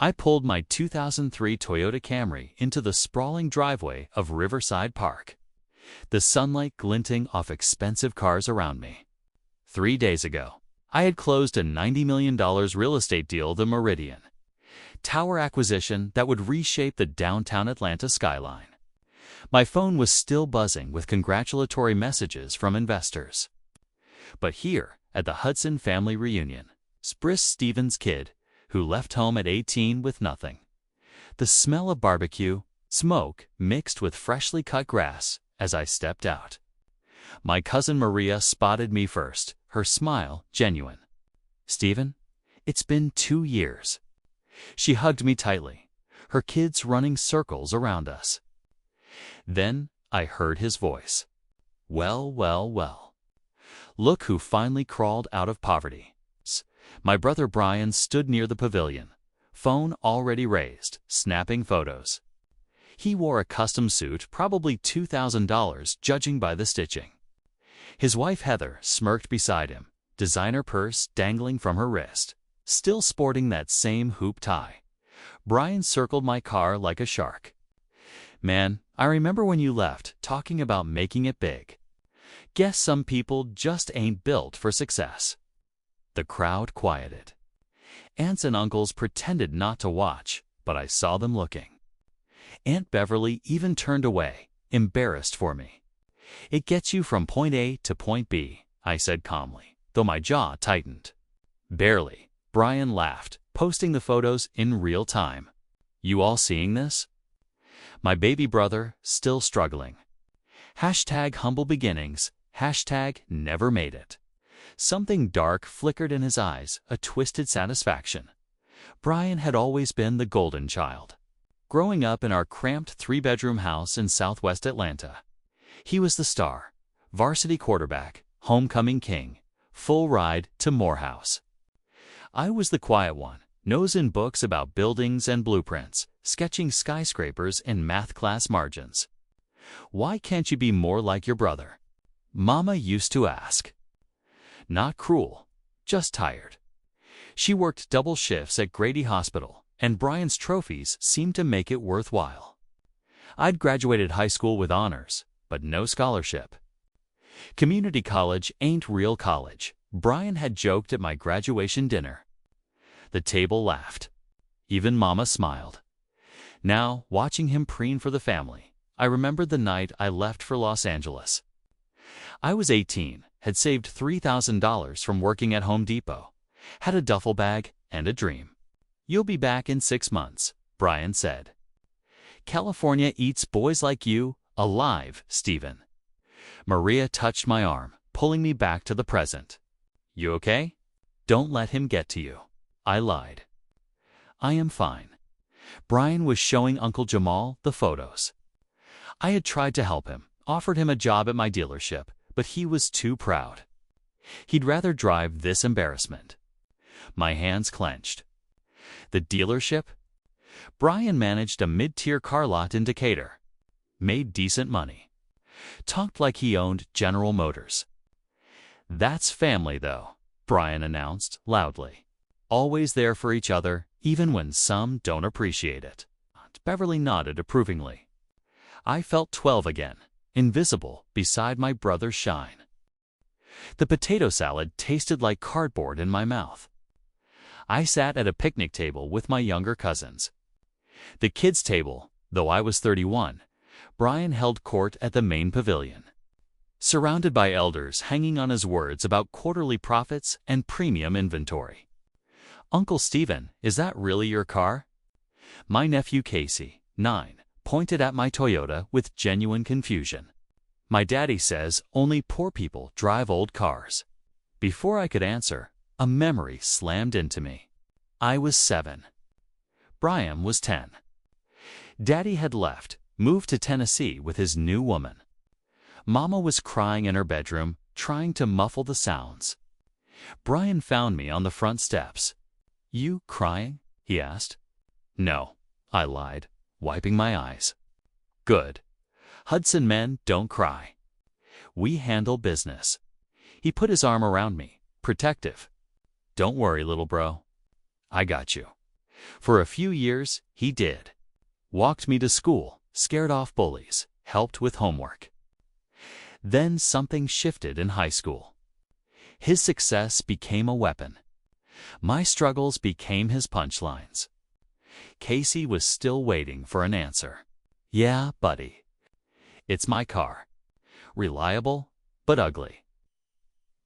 I pulled my 2003 Toyota Camry into the sprawling driveway of Riverside Park, the sunlight glinting off expensive cars around me. 3 days ago, I had closed a $90 million real estate deal, the Meridian Tower acquisition that would reshape the downtown Atlanta skyline. My phone was still buzzing with congratulatory messages from investors. But here, at the Hudson family reunion, Spris Stevens' kid, who left home at 18 with nothing. The smell of barbecue, smoke mixed with freshly cut grass as I stepped out. My cousin Maria spotted me first, her smile genuine. "Steven, it's been 2 years." She hugged me tightly, her kids running circles around us. Then I heard his voice. "Well, well, well. Look who finally crawled out of poverty." My brother Brian stood near the pavilion, phone already raised, snapping photos. He wore a custom suit, probably $2,000 judging by the stitching. His wife Heather smirked beside him, designer purse dangling from her wrist, still sporting that same hoop tie. Brian circled my car like a shark. "Man, I remember when you left, talking about making it big. Guess some people just ain't built for success." The crowd quieted. Aunts and uncles pretended not to watch, but I saw them looking. Aunt Beverly even turned away, embarrassed for me. "It gets you from point A to point B," I said calmly, though my jaw tightened. "Barely," Brian laughed, posting the photos in real time. "You all seeing this?" My baby brother, still struggling. #humble beginnings, #never made it. Something dark flickered in his eyes, a twisted satisfaction. Brian had always been the golden child. Growing up in our cramped 3-bedroom house in southwest Atlanta, he was the star, varsity quarterback, homecoming king, full ride to Morehouse. I was the quiet one, nose in books about buildings and blueprints, sketching skyscrapers in math class margins. "Why can't you be more like your brother?" Mama used to ask. Not cruel, just tired. She worked double shifts at Grady Hospital, and Brian's trophies seemed to make it worthwhile. I'd graduated high school with honors, but no scholarship. Community college ain't real college, Brian had joked at my graduation dinner. The table laughed. Even Mama smiled. Now, watching him preen for the family, I remembered the night I left for Los Angeles. I was 18, had saved $3,000 from working at Home Depot, had a duffel bag and a dream. "You'll be back in 6 months," Brian said. "California eats boys like you alive, Steven." Maria touched my arm, pulling me back to the present. "You okay?" "Don't let him get to you." I lied. "I am fine." Brian was showing Uncle Jamal the photos. I had tried to help him, offered him a job at my dealership, but he was too proud. He'd rather drive this embarrassment. My hands clenched. The dealership? Brian managed a mid-tier car lot in Decatur. Made decent money. Talked like he owned General Motors. "That's family, though," Brian announced loudly. "Always there for each other, even when some don't appreciate it." Beverly nodded approvingly. I felt 12 again, invisible beside my brother's shine. The potato salad tasted like cardboard in my mouth. I sat at a picnic table with my younger cousins. The kids' table, though I was 31, Brian held court at the main pavilion. Surrounded by elders hanging on his words about quarterly profits and premium inventory. "Uncle Steven, is that really your car?" My nephew Casey, 9, pointed at my Toyota with genuine confusion. "My daddy says only poor people drive old cars." Before I could answer, a memory slammed into me. I was 7. Brian was 10. Daddy had left, moved to Tennessee with his new woman. Mama was crying in her bedroom, trying to muffle the sounds. Brian found me on the front steps. "You crying?" he asked. "No," I lied, wiping my eyes. "Good. Hudson men don't cry. We handle business." He put his arm around me, protective. "Don't worry, little bro. I got you." For a few years, he did. Walked me to school, scared off bullies, helped with homework. Then something shifted in high school. His success became a weapon. My struggles became his punchlines. Casey was still waiting for an answer. Yeah, buddy. It's my car. Reliable, but ugly.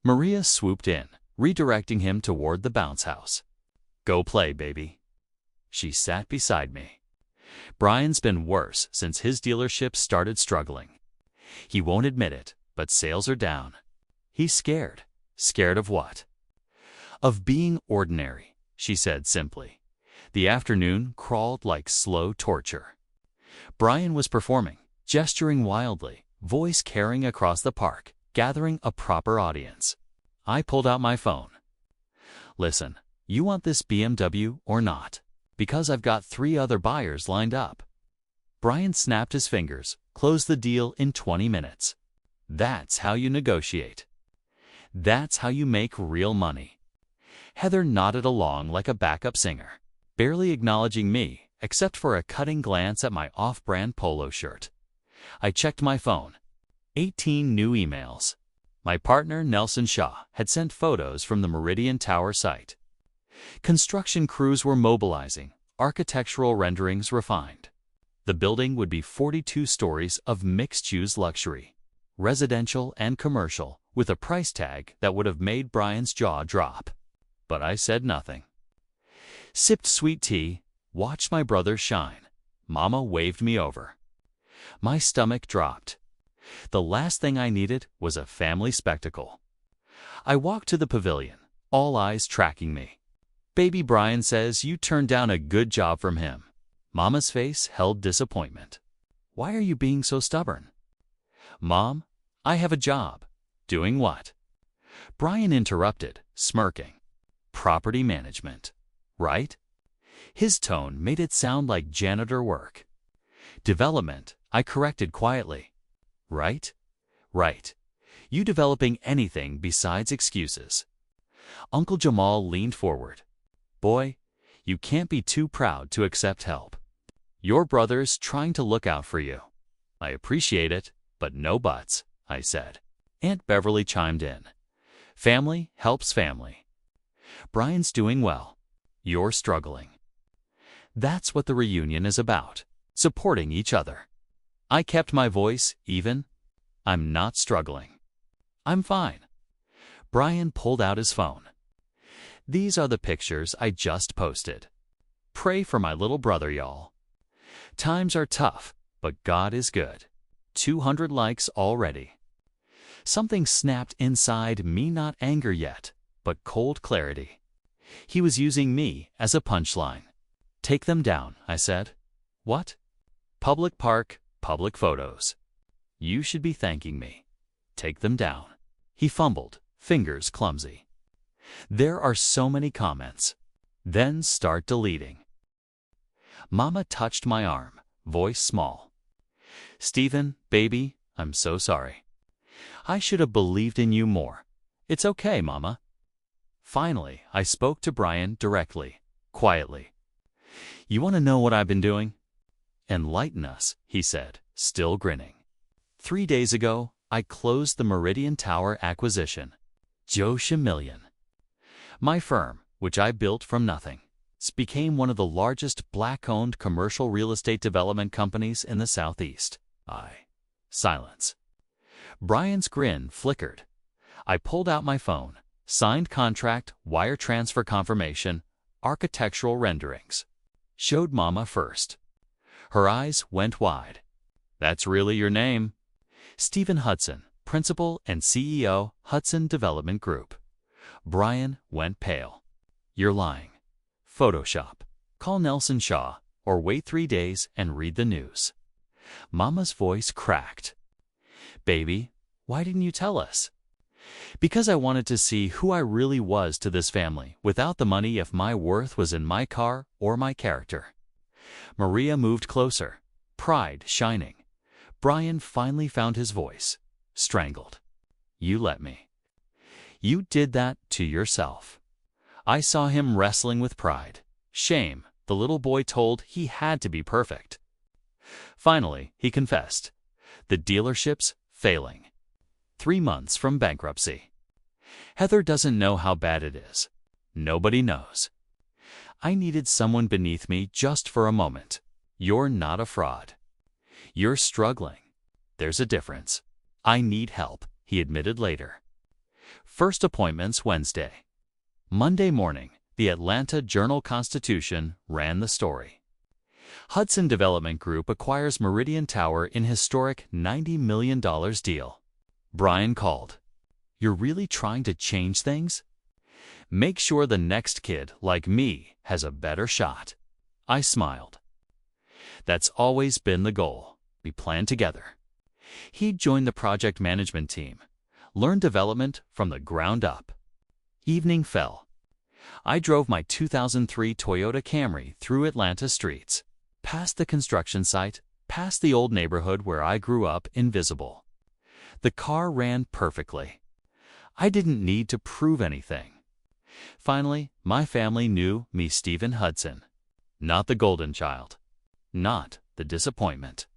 Maria swooped in, redirecting him toward the bounce house. Go play, baby. She sat beside me. Brian's been worse since his dealership started struggling. He won't admit it, but sales are down. He's scared. Scared of what? Of being ordinary, she said simply. The afternoon crawled like slow torture. Brian was performing, gesturing wildly, voice carrying across the park, gathering a proper audience. I pulled out my phone. Listen, you want this BMW or not? Because I've got 3 other buyers lined up. Brian snapped his fingers, closed the deal in 20 minutes. That's how you negotiate. That's how you make real money. Heather nodded along like a backup singer, barely acknowledging me, except for a cutting glance at my off-brand polo shirt. I checked my phone. 18 new emails. My partner, Nelson Shaw, had sent photos from the Meridian Tower site. Construction crews were mobilizing, architectural renderings refined. The building would be 42 stories of mixed-use luxury, residential and commercial, with a price tag that would have made Brian's jaw drop. But I said nothing. Sipped sweet tea, watched my brothers shine. Mama waved me over. My stomach dropped. The last thing I needed was a family spectacle. I walked to the pavilion, all eyes tracking me. Baby Brian says you turned down a good job from him. Mama's face held disappointment. Why are you being so stubborn? Mom, I have a job. Doing what? Brian interrupted, smirking. Property management. Right? His tone made it sound like janitor work. Development, I corrected quietly. Right? Right. You developing anything besides excuses. Uncle Jamal leaned forward. Boy, you can't be too proud to accept help. Your brother's trying to look out for you. I appreciate it, but no buts, I said. Aunt Beverly chimed in. Family helps family. Brian's doing well. You're struggling. That's what the reunion is about, supporting each other. I kept my voice even. I'm not struggling. I'm fine. Brian pulled out his phone. These are the pictures I just posted. Pray for my little brother, y'all. Times are tough, but God is good. 200 likes already. Something snapped inside me, not anger yet, but cold clarity. He was using me as a punchline. Take them down, I said. What? Public park, public photos. You should be thanking me. Take them down. He fumbled, fingers clumsy. There are so many comments. Then start deleting. Mama touched my arm, voice small. Stephen, baby, I'm so sorry. I should have believed in you more. It's okay, Mama. Finally, I spoke to Brian directly, quietly. You want to know what I've been doing? Enlighten us, he said, still grinning. 3 days ago, I closed the Meridian Tower acquisition. Joshua Million. My firm, which I built from nothing, became one of the largest black-owned commercial real estate development companies in the Southeast. Silence. Brian's grin flickered. I pulled out my phone, signed contract, wire transfer confirmation, architectural renderings. Showed Mama first. Her eyes went wide. That's really your name? Stephen Hudson, Principal and CEO, Hudson Development Group. Brian went pale. You're lying. Photoshop. Call Nelson Shaw, or wait 3 days and read the news. Mama's voice cracked. Baby, why didn't you tell us? Because I wanted to see who I really was to this family without the money, if my worth was in my car or my character. Maria moved closer, pride shining. Brian finally found his voice, strangled. You let me. You did that to yourself. I saw him wrestling with pride, shame, the little boy told he had to be perfect. Finally, he confessed. The dealership's failing. 3 months from bankruptcy. Heather doesn't know how bad it is. Nobody knows. I needed someone beneath me just for a moment. You're not a fraud. You're struggling. There's a difference. I need help, he admitted later. First appointments Wednesday. Monday morning, the Atlanta Journal-Constitution ran the story. Hudson Development Group acquires Meridian Tower in historic $90 million deal. Brian called. You're really trying to change things? Make sure the next kid, like me, has a better shot. I smiled. That's always been the goal. We planned together. He joined the project management team, learned development from the ground up. Evening fell. I drove my 2003 Toyota Camry through Atlanta streets, past the construction site, past the old neighborhood where I grew up, invisible. The car ran perfectly. I didn't need to prove anything. Finally, my family knew me, Stephen Hudson. Not the golden child. Not the disappointment.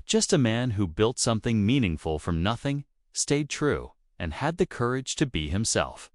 Just a man who built something meaningful from nothing, stayed true, and had the courage to be himself.